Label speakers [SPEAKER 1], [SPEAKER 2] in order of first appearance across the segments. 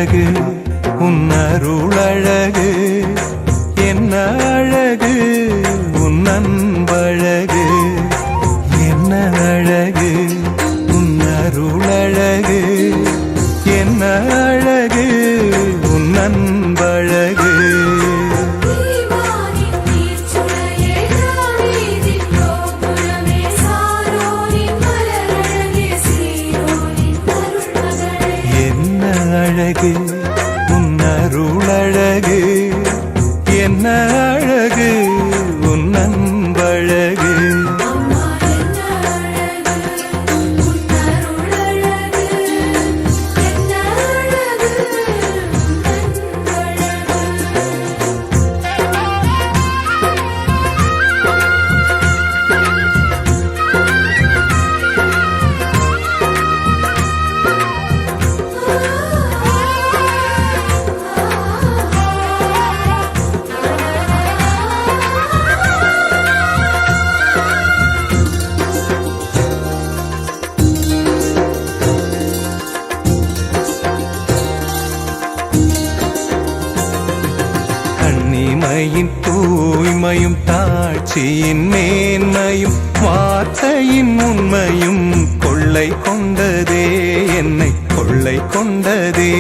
[SPEAKER 1] அழகு உன் அருளழகு, என்ன அழகு உன் அன்பழகு, என்ன அழகு உன் அருளழகு, என்ன அழகு உன் அன்பழகு. அழகு உன் அருளழகு, என்ன அழகு உன் அன்பழகு. கண்ணிமையின் தூய்மையும் தாட்சியின் மேன்மையும் வார்த்தையின் உண்மையும் கொள்ளை கொண்டதே, என்னை கொள்ளை கொண்டதே.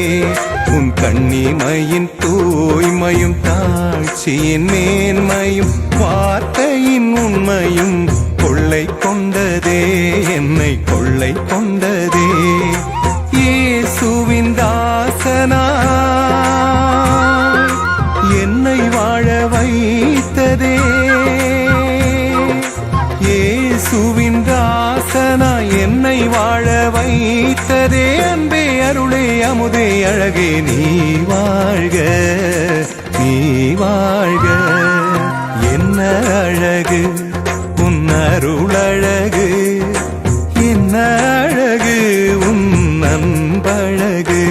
[SPEAKER 1] உன் கண்ணிமையின் தூய்மையும் தாட்சியின் மேன்மையும் வார்த்தையின் உண்மையும் கொள்ளை கொண்டதே, என்னை கொள்ளை கொண்டதே. இயேசுவின் தாசனா என்னை வாழ வைத்ததே, இயேசுவின் தாசனா என்னை வாழ வைத்ததே. அன்பே அருளே அமுதே அழகே நீ வாழ்க, நீ வாழ்க. என்ன அழகு உன் அருளழகு, என்ன அழகு உன் அன்பழகு.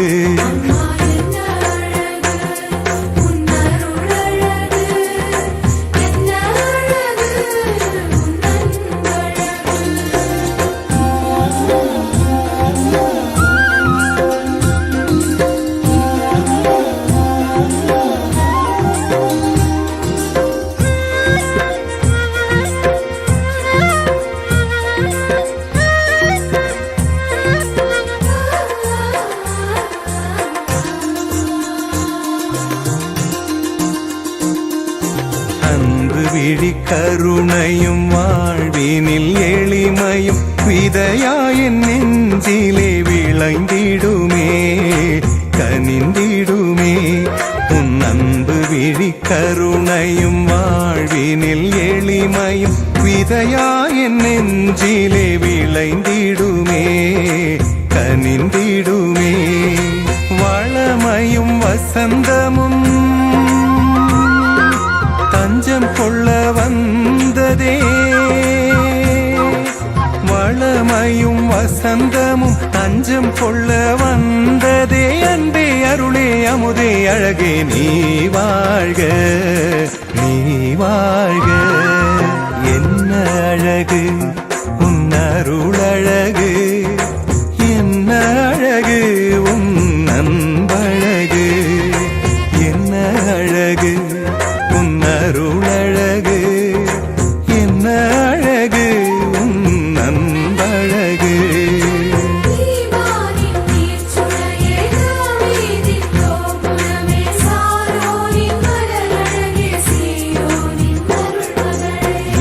[SPEAKER 1] விழி கருணையும் வாழ்வினில் எளிமையும் விதையாயின் நெஞ்சிலே விளைந்திடுமே, கனிந்திடுமே. உன் அன்பு விழி கருணையும் வாழ்வினில் எளிமையும் விதையாயின் நெஞ்சிலே விளைந்திடுமே, கனிந்திடுமே. வளமையும் வசந்தமும் தஞ்சம் கொள்ள வந்ததே, வளமையும் வசந்தமும் தஞ்சம் கொள்ள வந்ததே. அன்பே அருளே அமுதே அழகே நீ வாழ்க, நீ வாழ்க. என்ன அழகு உன் அருளழகு, என்ன அழகு உன் அன்பழகு, என்ன அழகு உன் அருளழகு, என்ன அழகு உன் அன்பழகு.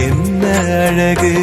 [SPEAKER 1] என்ன அழகு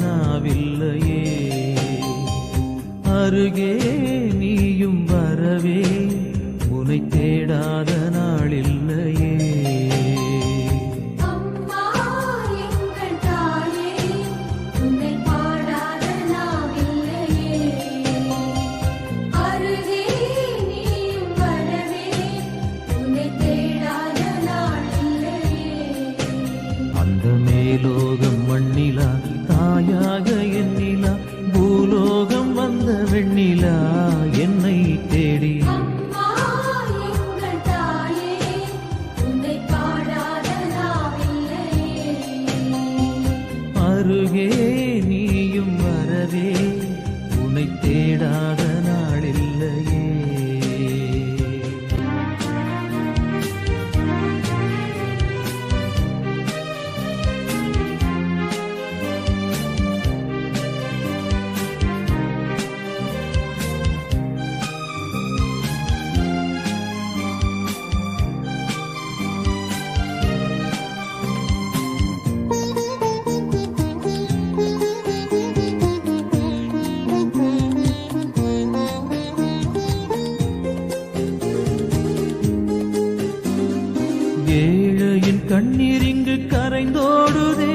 [SPEAKER 2] நாவில்லையே. அருகே நீயும் வரவே உனை தேடாத நாளில்லையே. மேலோகம் மண்ணிலா தாயாக எண்ணிலா பூலோகம் வந்த வெண்ணிலா என்னை தேடி. அருகே நீயும் வரவே உனை தேடாத நாளில்லையே. ஏழையின் கண்ணீர் இங்கு கரைந்தோடுதே.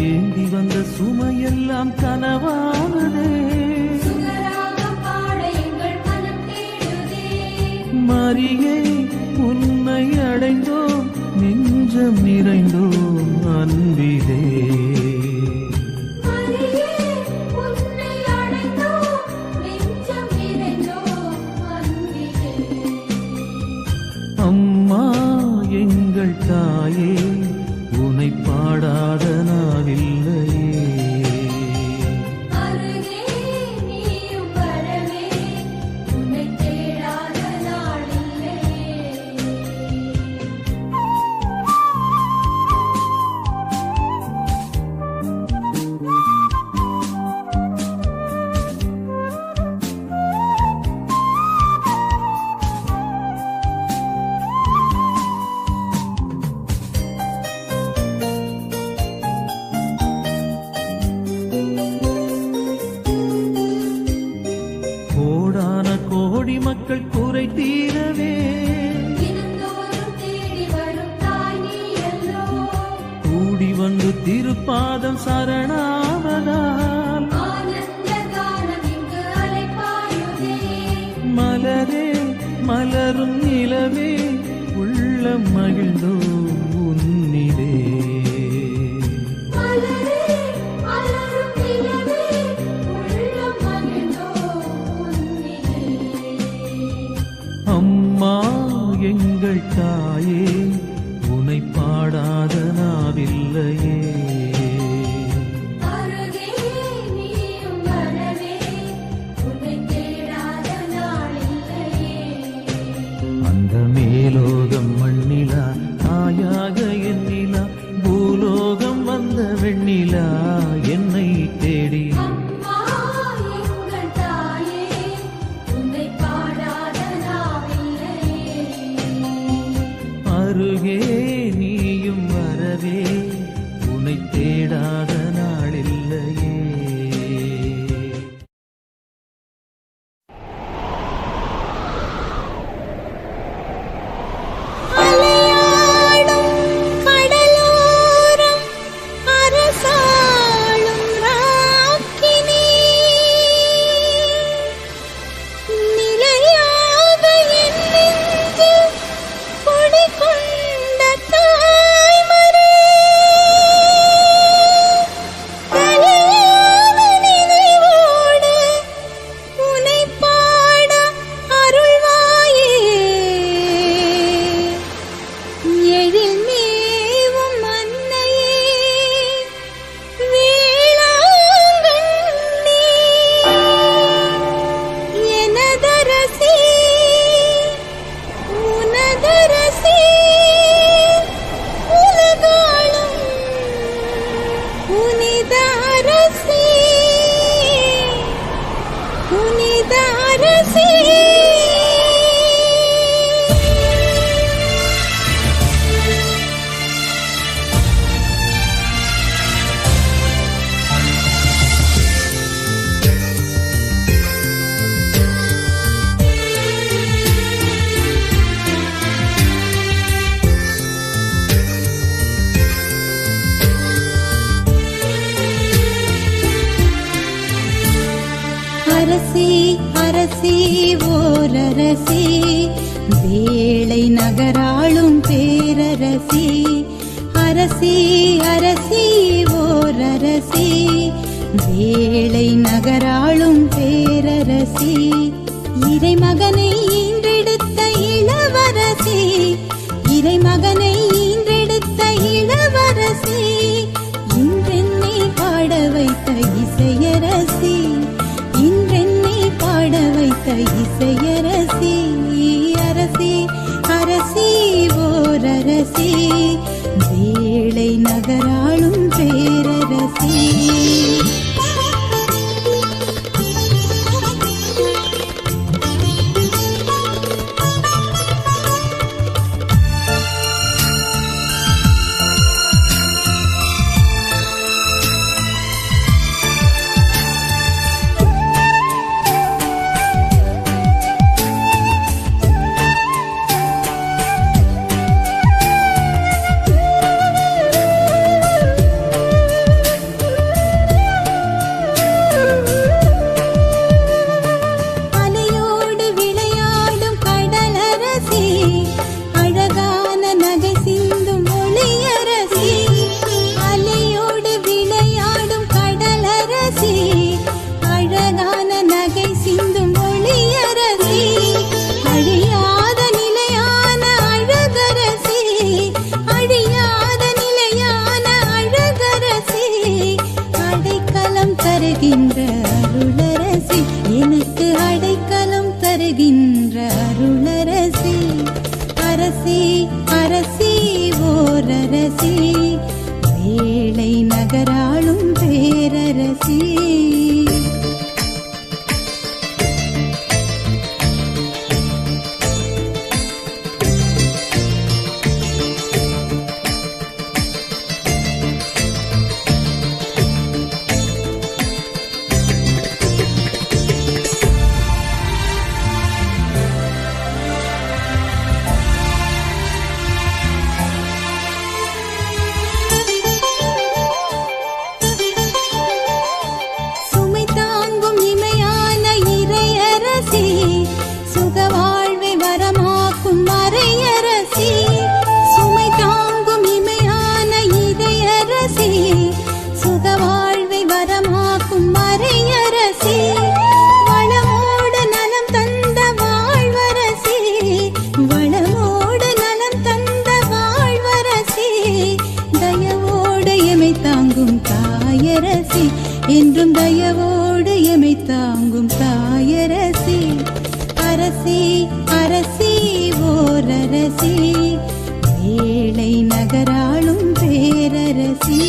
[SPEAKER 2] ஏந்தி வந்த சுமையெல்லாம் கனவானதே. மரியே உன்னை அடைந்தோம் நெஞ்சம் நிறைந்தோம் அன்பிலே. அம்மா எங்கள் தாயே உனை பாடாத நாவில்லையே. கோடான கோடி மக்கள் குறை தீரவே கூடி வந்து திருப்பாதம் சரணாவதால் மலரே மலரும் நிலவே உள்ளம் மகிழ்ந்தோம் உன்னிலே. அம்மா எங்கள் தாயே உனை பாடாத நாவில்லையே. அந்த மேலோகம் மண்ணிலா தாயாக எண்ணிலா பூலோகம் வந்த வெண்ணிலா என்னை தேடி. அருகே நீயும் வரவே
[SPEAKER 3] அரசி அரசி ஓரரசி வேளை நகராளும் பேரரசி அரசி அரசி ஓரரசி வேளை நகராளும் பேரரசி இறைமகனை ஈன்றெடுத்த இளவரசி இறைமகனை ஈன்றெடுத்த இளவரசி இன்றென்னை பாட வைத்த இசையரசி இன்றென்னை பாட வைத்த இசையரசி அரசி அரசி ஓரரசி வேளை நகராளும் பேரரசி அருளரசி எனக்கு அடைக்கலம் தருகின்ற அருளரசி அரசி அரசி ஓரரசி வேளை நகராளும் பேரரசி என்றும் தயவோடு எமை தாங்கும் தாயரசி அரசி அரசி ஓரரசி வேளை நகராளும் பேரரசி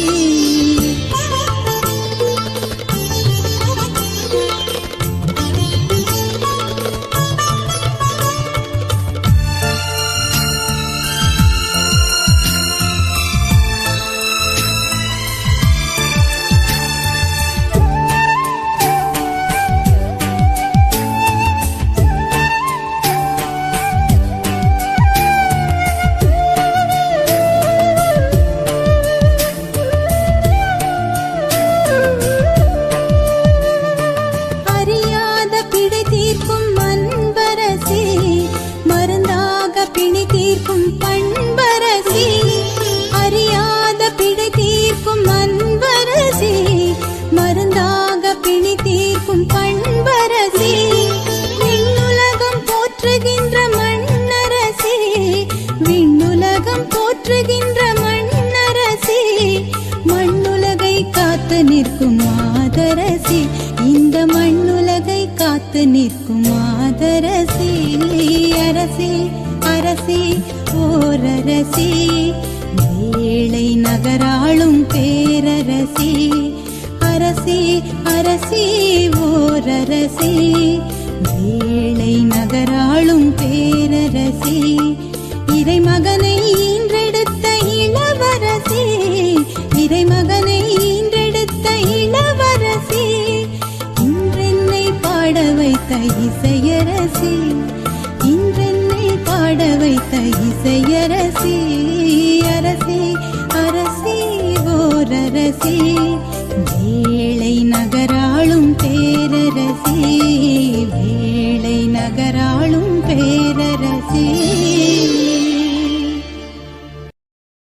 [SPEAKER 3] நிற்கும் மாதரசி இந்த மண்ணுலகை காத்து நிற்கும் மாதரசி அரசி அரசி ஓரரசி வேளை நகராளும் பேரரசி அரசி அரசி ஓரரசி வேளை நகராளும் பேரரசி இறைமகனை ஈன்றெடுத்த இளவரசி இறைமகனை ஈன்றெடுத்த இளவரசி இன்றென்னை பாட வைத்த இசையரசி இன்றென்னை பாட வைத்த இசையரசி அரசி அரசி ஓரரசி